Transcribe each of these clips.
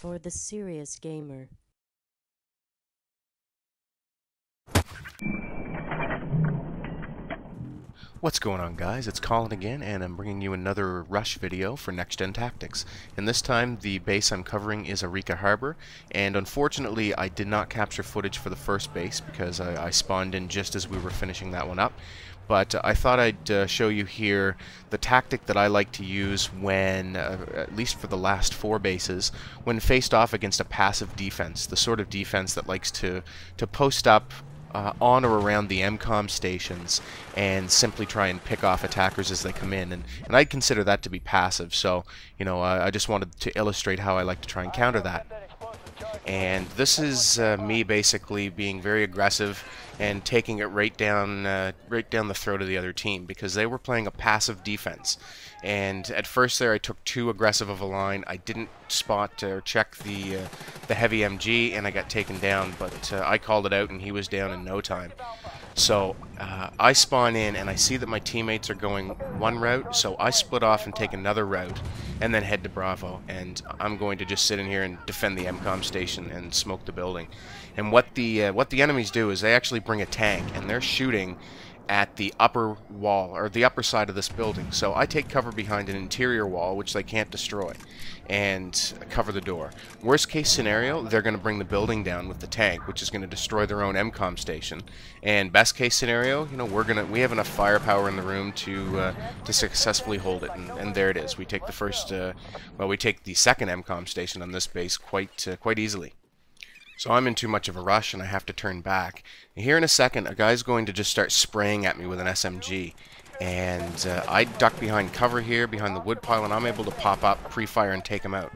for the serious gamer. What's going on, guys? It's Colin again, and I'm bringing you another rush video for Next Gen Tactics. And this time the base I'm covering is Arica Harbor, and unfortunately I did not capture footage for the first base because I spawned in just as we were finishing that one up. But I thought I'd show you here the tactic that I like to use when, at least for the last 4 bases, when faced off against a passive defense, the sort of defense that likes to post up on or around the MCOM stations and simply try and pick off attackers as they come in, and I'd consider that to be passive. So, you know, I just wanted to illustrate how I like to try and counter that. And this is me basically being very aggressive and taking it right down the throat of the other team, because they were playing a passive defense. And at first there I took too aggressive of a line. I didn't spot or check the heavy MG, and I got taken down, but I called it out and he was down in no time. So I spawn in and I see that my teammates are going one route, so I split off and take another route and then head to Bravo, and I'm going to just sit in here and defend the MCOM station and smoke the building. And what the enemies do is they actually bring a tank, and they're shooting at the upper wall, or the upper side of this building. So I take cover behind an interior wall, which they can't destroy, and cover the door. Worst case scenario, they're going to bring the building down with the tank, which is going to destroy their own MCOM station. And best case scenario, you know, we have enough firepower in the room to successfully hold it, and there it is. We take the we take the second MCOM station on this base quite easily. So I'm in too much of a rush and I have to turn back. And here in a second, a guy's going to just start spraying at me with an SMG. And I duck behind cover here, behind the woodpile, and I'm able to pop up, pre-fire, and take him out.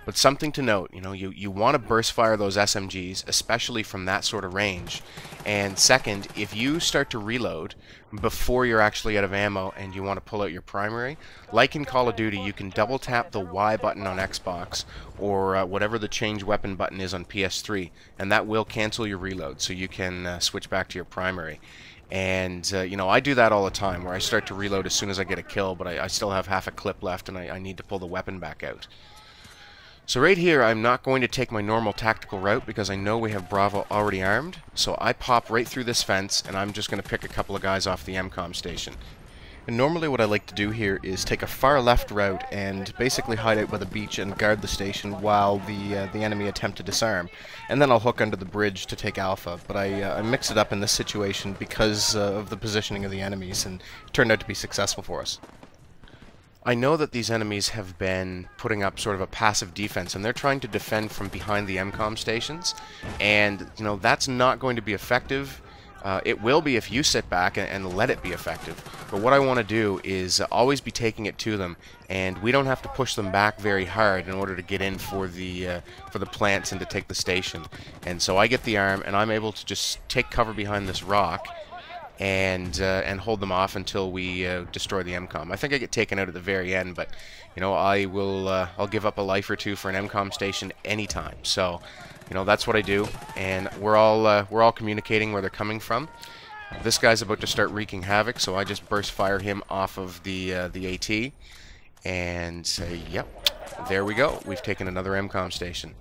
But something to note, you know, you want to burst fire those SMGs, especially from that sort of range. And second, if you start to reload before you're actually out of ammo and you want to pull out your primary, like in Call of Duty, you can double tap the Y button on Xbox, or whatever the change weapon button is on PS3, and that will cancel your reload, so you can switch back to your primary. And you know, I do that all the time, where I start to reload as soon as I get a kill, but I still have half a clip left and I need to pull the weapon back out. So right here, I'm not going to take my normal tactical route because I know we have Bravo already armed. So I pop right through this fence, and I'm just going to pick a couple of guys off the MCOM station. And normally what I like to do here is take a far left route and basically hide out by the beach and guard the station while the enemy attempt to disarm. And then I'll hook under the bridge to take Alpha. But I mix it up in this situation because of the positioning of the enemies, and it turned out to be successful for us. I know that these enemies have been putting up sort of a passive defense, and they're trying to defend from behind the MCOM stations, and you know, that's not going to be effective. It will be if you sit back and let it be effective. But what I want to do is always be taking it to them, and we don't have to push them back very hard in order to get in for the plants and to take the station. And so I get the arm, and I'm able to just take cover behind this rock and hold them off until we destroy the MCOM. I think I get taken out at the very end, but you know, I'll give up a life or two for an MCOM station anytime. So, you know, that's what I do, and we're all communicating where they're coming from. This guy's about to start wreaking havoc, so I just burst fire him off of the AT, and yep, there we go. We've taken another MCOM station.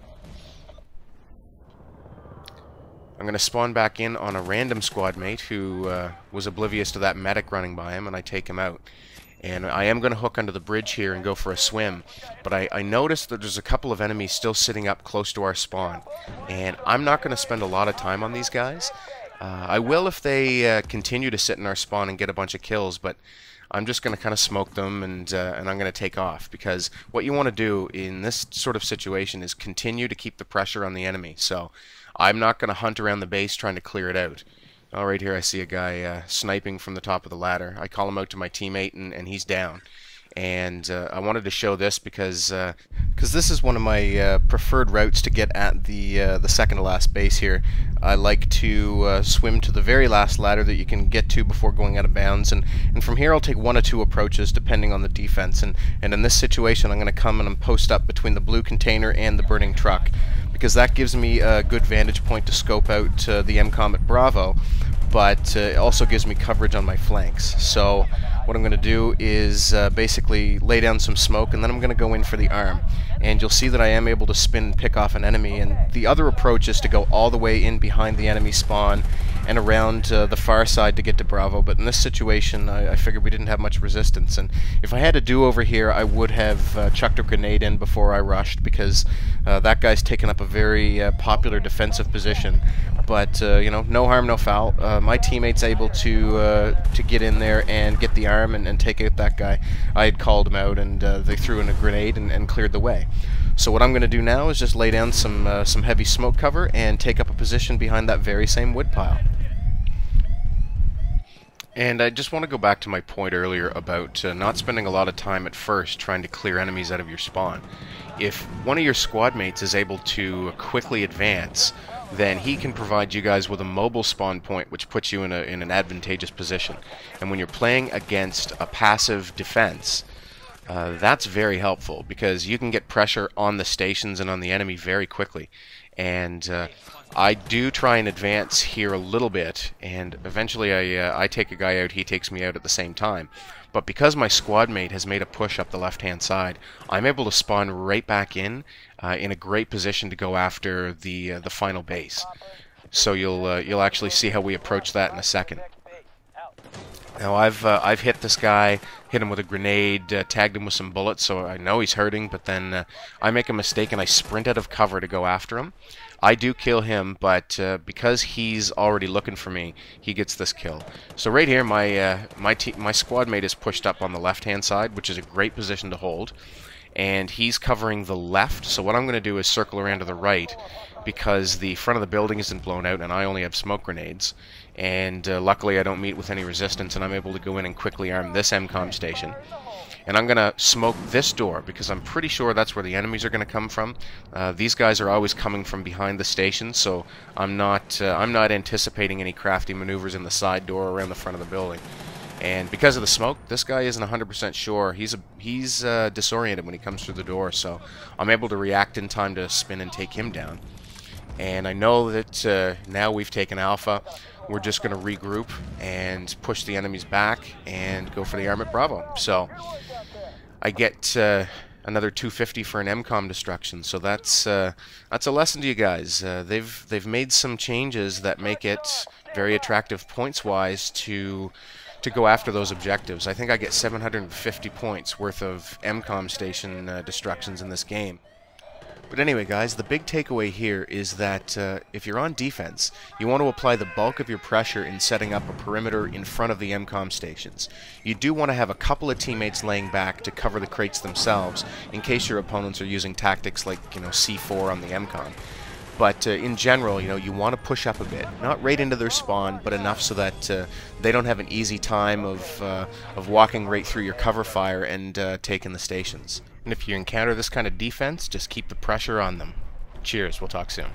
I'm going to spawn back in on a random squad mate who was oblivious to that medic running by him, and I take him out. And I am going to hook under the bridge here and go for a swim, but I noticed that there's a couple of enemies still sitting up close to our spawn, and I'm not going to spend a lot of time on these guys. I will if they continue to sit in our spawn and get a bunch of kills, but I'm just going to kind of smoke them, and I'm going to take off, because what you want to do in this sort of situation is continue to keep the pressure on the enemy. So I'm not going to hunt around the base trying to clear it out. Oh, right here I see a guy sniping from the top of the ladder. I call him out to my teammate, and he's down. And I wanted to show this because this is one of my preferred routes to get at the second to last base here. I like to swim to the very last ladder that you can get to before going out of bounds, and from here I'll take 1 or 2 approaches depending on the defense. And in this situation, I'm going to come and post up between the blue container and the burning truck, because that gives me a good vantage point to scope out the MCOM at Bravo. but it also gives me coverage on my flanks. So what I'm going to do is basically lay down some smoke, and then I'm going to go in for the arm. And you'll see that I am able to spin and pick off an enemy, and the other approach is to go all the way in behind the enemy spawn and around the far side to get to Bravo. But in this situation, I figured we didn't have much resistance, and if I had a do-over here, I would have chucked a grenade in before I rushed, because that guy's taken up a very popular defensive position. But you know, no harm, no foul. My teammate's able to get in there and get the arm and take out that guy. I had called him out, and they threw in a grenade and cleared the way. So what I'm going to do now is just lay down some heavy smoke cover and take up a position behind that very same wood pile. And I just want to go back to my point earlier about not spending a lot of time at first trying to clear enemies out of your spawn. If one of your squad mates is able to quickly advance, then he can provide you guys with a mobile spawn point, which puts you in an advantageous position. And when you're playing against a passive defense, that's very helpful, because you can get pressure on the stations and on the enemy very quickly. And I do try and advance here a little bit, and eventually I take a guy out, he takes me out at the same time. But because my squad mate has made a push up the left-hand side, I'm able to spawn right back in a great position to go after the final base. So you'll actually see how we approach that in a second. Now I've hit this guy, hit him with a grenade, tagged him with some bullets, so I know he's hurting, but then I make a mistake and I sprint out of cover to go after him. I do kill him, but because he's already looking for me, he gets this kill. So right here, my squad mate is pushed up on the left-hand side, which is a great position to hold, and he's covering the left. So what I'm going to do is circle around to the right, because the front of the building isn't blown out and I only have smoke grenades. And luckily I don't meet with any resistance, and I'm able to go in and quickly arm this MCOM station. And I'm going to smoke this door, because I'm pretty sure that's where the enemies are going to come from. These guys are always coming from behind the station, so I'm not anticipating any crafty maneuvers in the side door around the front of the building. And because of the smoke, this guy isn't 100% sure. He's disoriented when he comes through the door, so I'm able to react in time to spin and take him down. And I know that now we've taken Alpha. We're just going to regroup and push the enemies back and go for the arm at Bravo. So I get another 250 for an MCOM destruction. So that's a lesson to you guys. They've made some changes that make it very attractive points-wise to go after those objectives. I think I get 750 points worth of MCOM station destructions in this game. But anyway, guys, the big takeaway here is that if you're on defense, you want to apply the bulk of your pressure in setting up a perimeter in front of the MCOM stations. You do want to have a couple of teammates laying back to cover the crates themselves in case your opponents are using tactics like, C4 on the MCOM. But in general, you want to push up a bit, not right into their spawn, but enough so that they don't have an easy time of walking right through your cover fire and taking the stations. And if you encounter this kind of defense, just keep the pressure on them. Cheers, we'll talk soon.